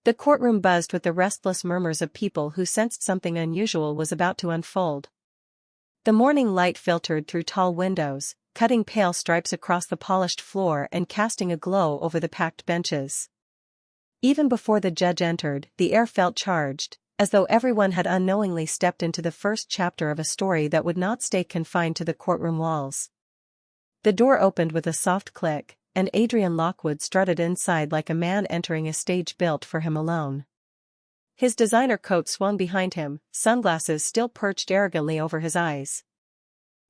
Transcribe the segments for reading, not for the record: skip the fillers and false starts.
The courtroom buzzed with the restless murmurs of people who sensed something unusual was about to unfold. The morning light filtered through tall windows, cutting pale stripes across the polished floor and casting a glow over the packed benches. Even before the judge entered, the air felt charged, as though everyone had unknowingly stepped into the first chapter of a story that would not stay confined to the courtroom walls. The door opened with a soft click, and Adrian Lockwood strutted inside like a man entering a stage built for him alone. His designer coat swung behind him, sunglasses still perched arrogantly over his eyes.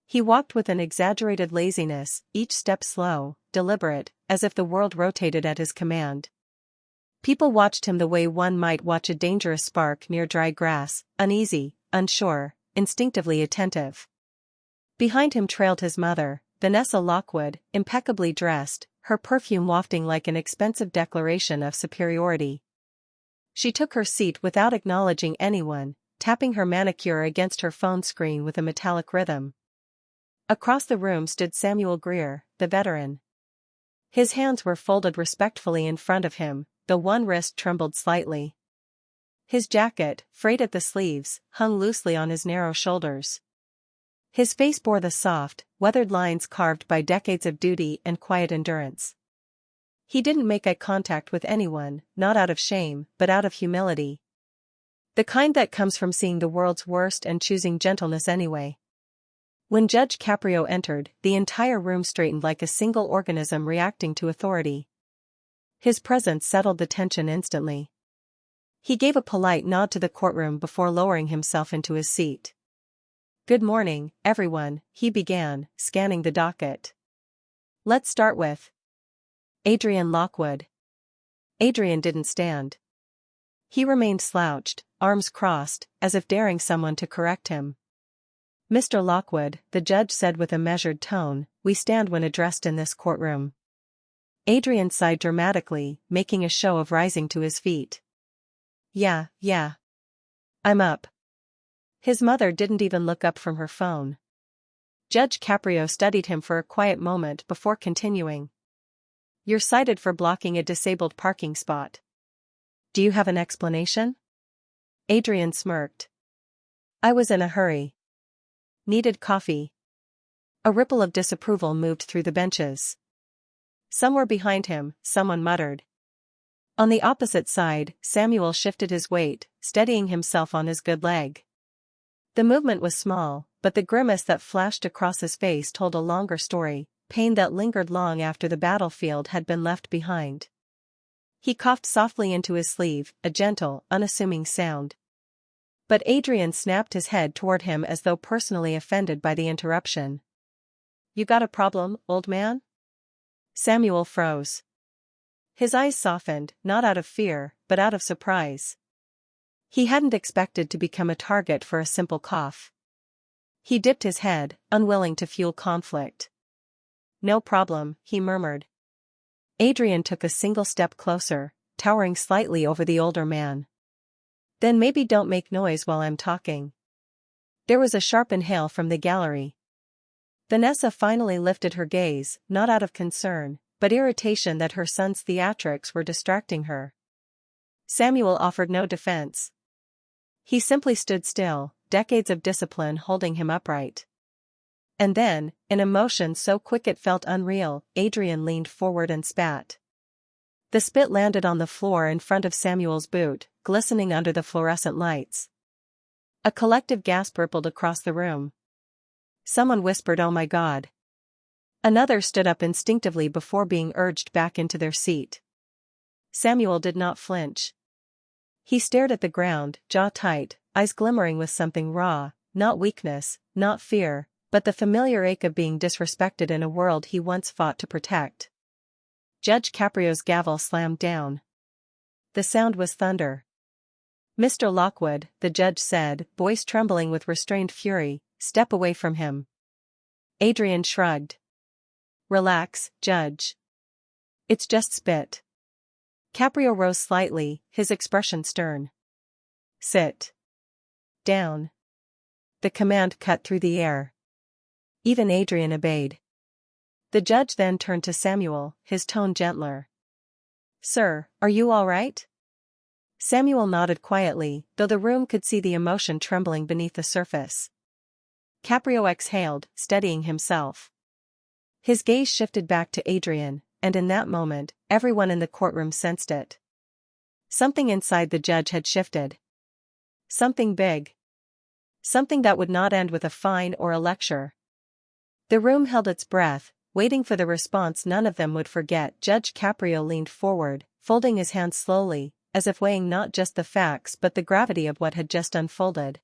He walked with an exaggerated laziness, each step slow, deliberate, as if the world rotated at his command. People watched him the way one might watch a dangerous spark near dry grass, uneasy, unsure, instinctively attentive. Behind him trailed his mother, Vanessa Lockwood, impeccably dressed, her perfume wafting like an expensive declaration of superiority. She took her seat without acknowledging anyone, tapping her manicure against her phone screen with a metallic rhythm. Across the room stood Samuel Greer, the veteran. His hands were folded respectfully in front of him, though one wrist trembled slightly. His jacket, frayed at the sleeves, hung loosely on his narrow shoulders. His face bore the soft, weathered lines carved by decades of duty and quiet endurance. He didn't make eye contact with anyone, not out of shame, but out of humility. The kind that comes from seeing the world's worst and choosing gentleness anyway. When Judge Caprio entered, the entire room straightened like a single organism reacting to authority. His presence settled the tension instantly. He gave a polite nod to the courtroom before lowering himself into his seat. "Good morning, everyone," he began, scanning the docket. "Let's start with Adrian Lockwood." Adrian didn't stand. He remained slouched, arms crossed, as if daring someone to correct him. "Mr. Lockwood," the judge said with a measured tone, "we stand when addressed in this courtroom." Adrian sighed dramatically, making a show of rising to his feet. Yeah. I'm up." His mother didn't even look up from her phone. Judge Caprio studied him for a quiet moment before continuing. "You're cited for blocking a disabled parking spot. Do you have an explanation?" Adrian smirked. "I was in a hurry. Needed coffee." A ripple of disapproval moved through the benches. Somewhere behind him, someone muttered. On the opposite side, Samuel shifted his weight, steadying himself on his good leg. The movement was small, but the grimace that flashed across his face told a longer story, pain that lingered long after the battlefield had been left behind. He coughed softly into his sleeve, a gentle, unassuming sound. But Adrian snapped his head toward him as though personally offended by the interruption. "You got a problem, old man?" Samuel froze. His eyes softened, not out of fear, but out of surprise. He hadn't expected to become a target for a simple cough. He dipped his head, unwilling to fuel conflict. "No problem," he murmured. Adrian took a single step closer, towering slightly over the older man. "Then maybe don't make noise while I'm talking." There was a sharp inhale from the gallery. Vanessa finally lifted her gaze, not out of concern, but irritation that her son's theatrics were distracting her. Samuel offered no defense. He simply stood still, decades of discipline holding him upright. And then, in a motion so quick it felt unreal, Adrian leaned forward and spat. The spit landed on the floor in front of Samuel's boot, glistening under the fluorescent lights. A collective gasp rippled across the room. Someone whispered, "Oh my God." Another stood up instinctively before being urged back into their seat. Samuel did not flinch. He stared at the ground, jaw tight, eyes glimmering with something raw, not weakness, not fear, but the familiar ache of being disrespected in a world he once fought to protect. Judge Caprio's gavel slammed down. The sound was thunder. "Mr. Lockwood," the judge said, voice trembling with restrained fury, "step away from him." Adrian shrugged. "Relax, Judge. It's just spit." Caprio rose slightly, his expression stern. "Sit down." The command cut through the air. Even Adrian obeyed. The judge then turned to Samuel, his tone gentler. "Sir, are you all right?" Samuel nodded quietly, though the room could see the emotion trembling beneath the surface. Caprio exhaled, steadying himself. His gaze shifted back to Adrian, and in that moment, everyone in the courtroom sensed it. Something inside the judge had shifted. Something big. Something that would not end with a fine or a lecture. The room held its breath, waiting for the response none of them would forget. Judge Caprio leaned forward, folding his hands slowly, as if weighing not just the facts but the gravity of what had just unfolded.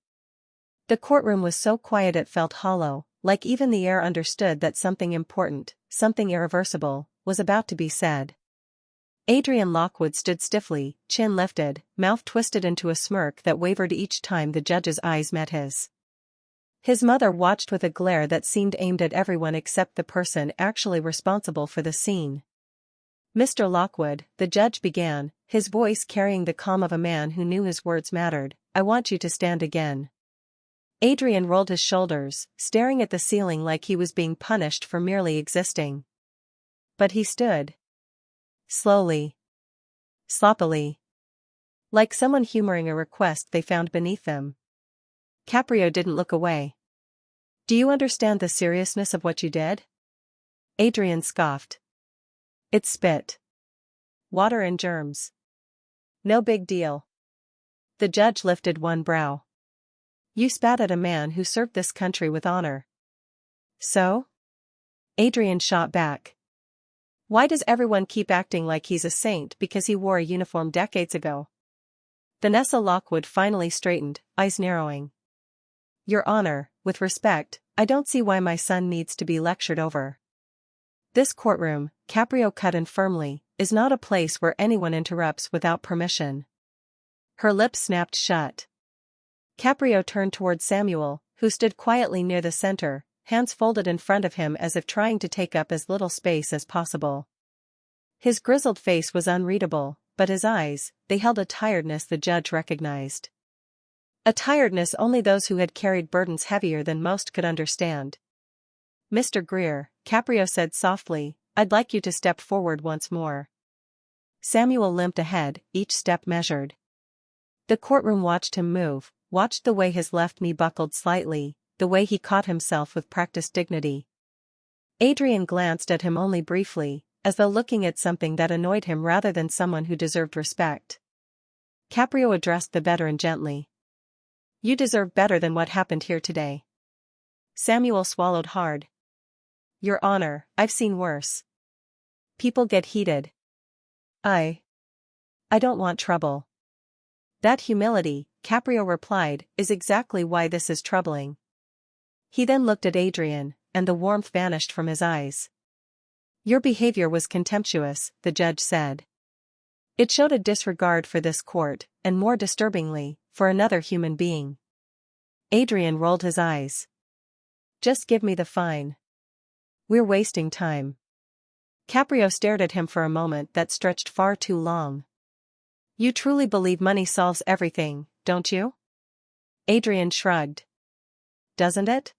The courtroom was so quiet it felt hollow, like even the air understood that something important, something irreversible, was about to be said. Adrian Lockwood stood stiffly, chin lifted, mouth twisted into a smirk that wavered each time the judge's eyes met his. His mother watched with a glare that seemed aimed at everyone except the person actually responsible for the scene. "Mr. Lockwood," the judge began, his voice carrying the calm of a man who knew his words mattered, "I want you to stand again." Adrian rolled his shoulders, staring at the ceiling like he was being punished for merely existing. But he stood. Slowly. Sloppily. Like someone humoring a request they found beneath them. Caprio didn't look away. "Do you understand the seriousness of what you did?" Adrian scoffed. "It's spit. Water and germs. No big deal." The judge lifted one brow. "You spat at a man who served this country with honor." "So?" Adrian shot back. "Why does everyone keep acting like he's a saint because he wore a uniform decades ago?" Vanessa Lockwood finally straightened, eyes narrowing. "Your Honor, with respect, I don't see why my son needs to be lectured over." "This courtroom," Caprio cut in firmly, "is not a place where anyone interrupts without permission." Her lips snapped shut. Caprio turned toward Samuel, who stood quietly near the center, hands folded in front of him as if trying to take up as little space as possible. His grizzled face was unreadable, but his eyes, they held a tiredness the judge recognized. A tiredness only those who had carried burdens heavier than most could understand. "Mr. Greer," Caprio said softly, "I'd like you to step forward once more." Samuel limped ahead, each step measured. The courtroom watched him move, watched the way his left knee buckled slightly, the way he caught himself with practiced dignity. Adrian glanced at him only briefly, as though looking at something that annoyed him rather than someone who deserved respect. Caprio addressed the veteran gently. "You deserve better than what happened here today." Samuel swallowed hard. "Your Honor, I've seen worse. People get heated. I don't want trouble." "That humility," Caprio replied, "is exactly why this is troubling." He then looked at Adrian, and the warmth vanished from his eyes. "Your behavior was contemptuous," the judge said. "It showed a disregard for this court, and more disturbingly, for another human being." Adrian rolled his eyes. "Just give me the fine. We're wasting time." Caprio stared at him for a moment that stretched far too long. "You truly believe money solves everything, don't you?" Adrian shrugged. "Doesn't it?"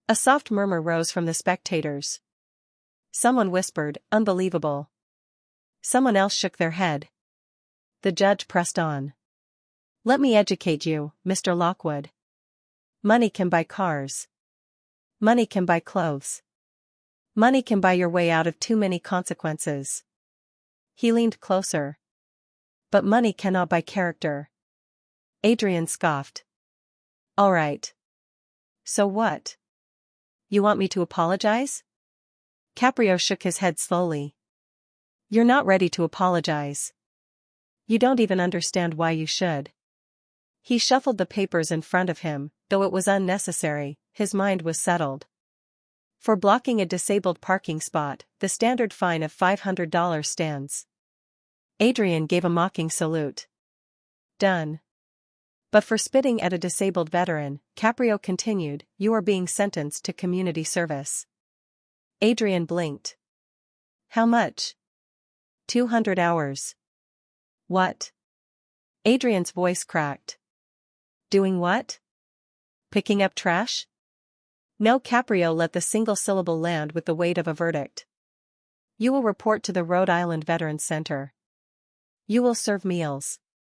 A soft murmur rose from the spectators. Someone whispered, "Unbelievable." Someone else shook their head. The judge pressed on. "Let me educate you, Mr. Lockwood. Money can buy cars. Money can buy clothes. Money can buy your way out of too many consequences." He leaned closer. "But money cannot buy character." Adrian scoffed. "All right. So what? You want me to apologize?" Caprio shook his head slowly. "You're not ready to apologize. You don't even understand why you should." He shuffled the papers in front of him, though it was unnecessary, his mind was settled. For blocking a disabled parking spot, the standard fine of $500 stands. Adrian gave a mocking salute. "Done." But for spitting at a disabled veteran, Caprio continued, "You are being sentenced to community service." Adrian blinked. "How much?" 200 hours. "What?" Adrian's voice cracked. "Doing what? Picking up trash?" No, Caprio let the single syllable land with the weight of a verdict. "You will report to the Rhode Island Veterans Center. You will serve meals.